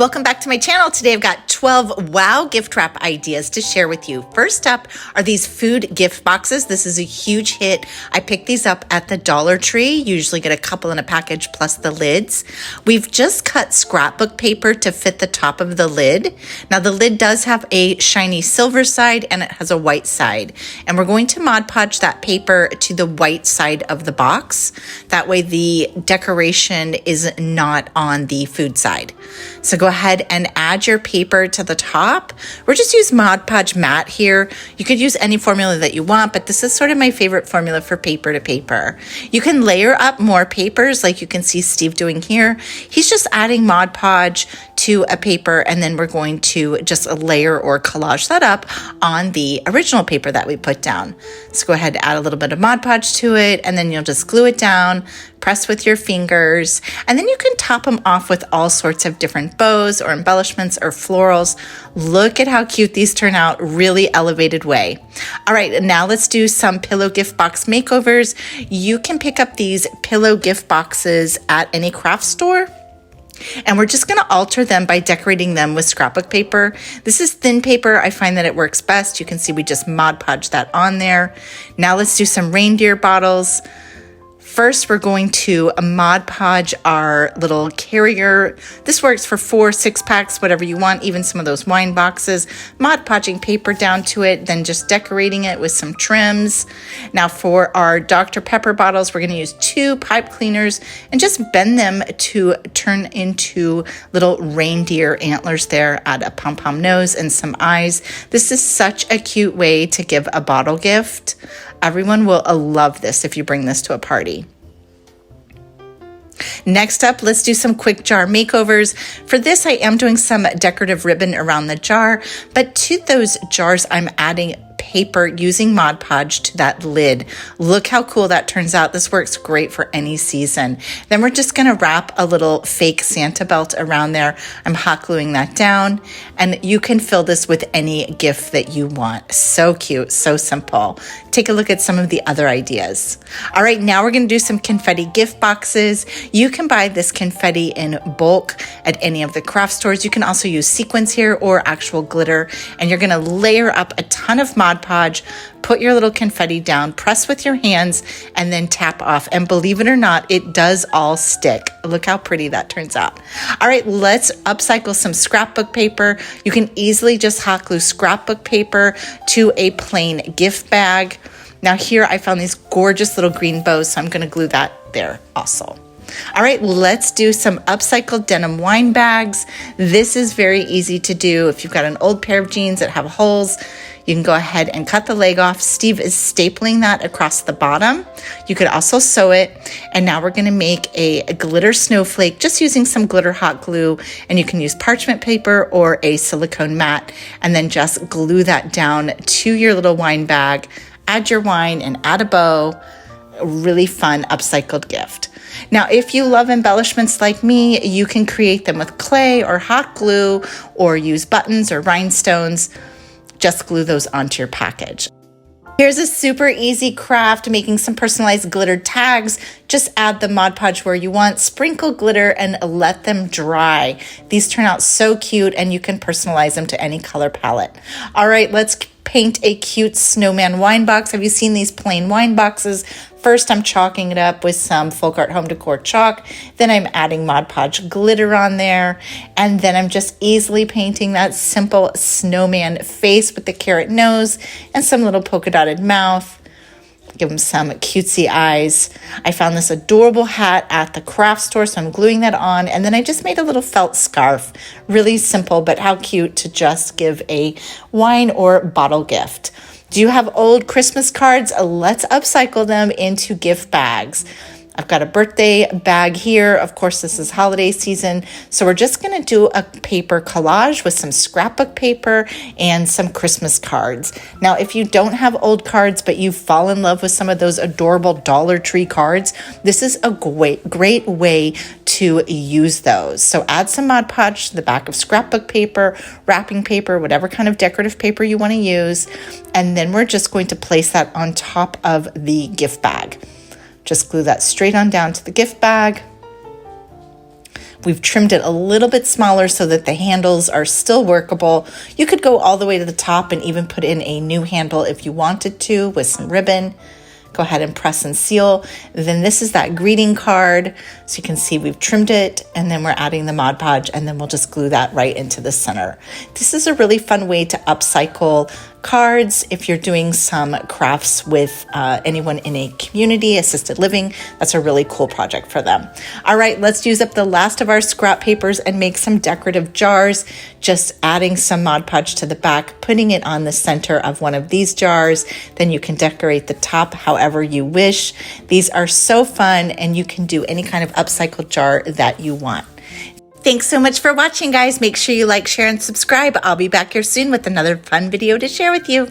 Welcome back to my channel. Today I've got 12 wow gift wrap ideas to share with you. First up are these food gift boxes. This is a huge hit. I picked these up at the Dollar Tree. You usually get a couple in a package plus the lids. We've just cut scrapbook paper to fit the top of the lid. Now the lid does have a shiny silver side and it has a white side. And we're going to Mod Podge that paper to the white side of the box. That way the decoration is not on the food side. So go ahead and add your paper to the top. We're just use Mod Podge matte here. You could use any formula that you want, but this is sort of my favorite formula for paper to paper. You can layer up more papers like you can see Steve doing here. He's just adding Mod Podge to a paper and then we're going to just layer or collage that up on the original paper that we put down. So go ahead and add a little bit of Mod Podge to it and then you'll just glue it down, press with your fingers, and then you can top them off with all sorts of different bows or embellishments or florals. Look at how cute these turn out, really elevated way. All right, now let's do some pillow gift box makeovers. You can pick up these pillow gift boxes at any craft store. And we're just going to alter them by decorating them with scrapbook paper. This is thin paper. I find that it works best. You can see we just Mod Podge that on there. Now let's do some reindeer bottles. First, we're going to Mod Podge our little carrier. This works for 4, 6 packs, whatever you want, even some of those wine boxes. Mod Podging paper down to it, then just decorating it with some trims. Now for our Dr. Pepper bottles, we're going to use 2 pipe cleaners and just bend them to turn into little reindeer antlers there. Add a pom-pom nose and some eyes. This is such a cute way to give a bottle gift. Everyone will love this if you bring this to a party. Next up, let's do some quick jar makeovers. For this, I am doing some decorative ribbon around the jar, but to those jars, I'm adding paper using Mod Podge to that lid. Look how cool that turns out. This works great for any season. Then we're just going to wrap a little fake Santa belt around there. I'm hot gluing that down, and you can fill this with any gift that you want. So cute, so simple. Take a look at some of the other ideas. All right, now we're going to do some confetti gift boxes. You can buy this confetti in bulk at any of the craft stores. You can also use sequins here or actual glitter, and you're going to layer up a ton of Mod Podge, put your little confetti down, press with your hands, and then tap off. And believe it or not, it does all stick. Look how pretty that turns out. All right, let's upcycle some scrapbook paper. You can easily just hot glue scrapbook paper to a plain gift bag. Now here I found these gorgeous little green bows, so I'm going to glue that there also. All right, let's do some upcycled denim wine bags. This is very easy to do. If you've got an old pair of jeans that have holes, you can go ahead and cut the leg off. Steve is stapling that across the bottom. You could also sew it. And now we're going to make a glitter snowflake just using some glitter hot glue. And you can use parchment paper or a silicone mat and then just glue that down to your little wine bag. Add your wine and add a bow. A really fun upcycled gift. Now, if you love embellishments like me, you can create them with clay or hot glue or use buttons or rhinestones. Just glue those onto your package. Here's a super easy craft, making some personalized glittered tags. Just add the Mod Podge where you want, sprinkle glitter, and let them dry. These turn out so cute, and you can personalize them to any color palette. All right, let's paint a cute snowman wine box. Have you seen these plain wine boxes? First, I'm chalking it up with some Folk Art Home Decor chalk. Then I'm adding Mod Podge glitter on there. And then I'm just easily painting that simple snowman face with the carrot nose and some little polka dotted mouth. Give him some cutesy eyes. I found this adorable hat at the craft store, so I'm gluing that on. And then I just made a little felt scarf. Really simple, but how cute to just give a wine or bottle gift. Do you have old Christmas cards? Let's upcycle them into gift bags. I've got a birthday bag here. Of course, this is holiday season. So we're just going to do a paper collage with some scrapbook paper and some Christmas cards. Now, if you don't have old cards, but you fall in love with some of those adorable Dollar Tree cards, this is a great way to use those. So add some Mod Podge to the back of scrapbook paper, wrapping paper, whatever kind of decorative paper you want to use. And then we're just going to place that on top of the gift bag. Just glue that straight on down to the gift bag. We've trimmed it a little bit smaller so that the handles are still workable. You could go all the way to the top and even put in a new handle if you wanted to with some ribbon. Go ahead and press and seal. Then this is that greeting card. So you can see we've trimmed it, and then we're adding the Mod Podge, and then we'll just glue that right into the center. This is a really fun way to upcycle cards if you're doing some crafts with anyone in a community, assisted living. That's a really cool project for them. All right, let's use up the last of our scrap papers and make some decorative jars. Just adding some Mod Podge to the back, putting it on the center of one of these jars. Then you can decorate the top however you wish. These are so fun, and you can do any kind of upcycled jar that you want. Thanks so much for watching, guys. Make sure you like, share, and subscribe. I'll be back here soon with another fun video to share with you.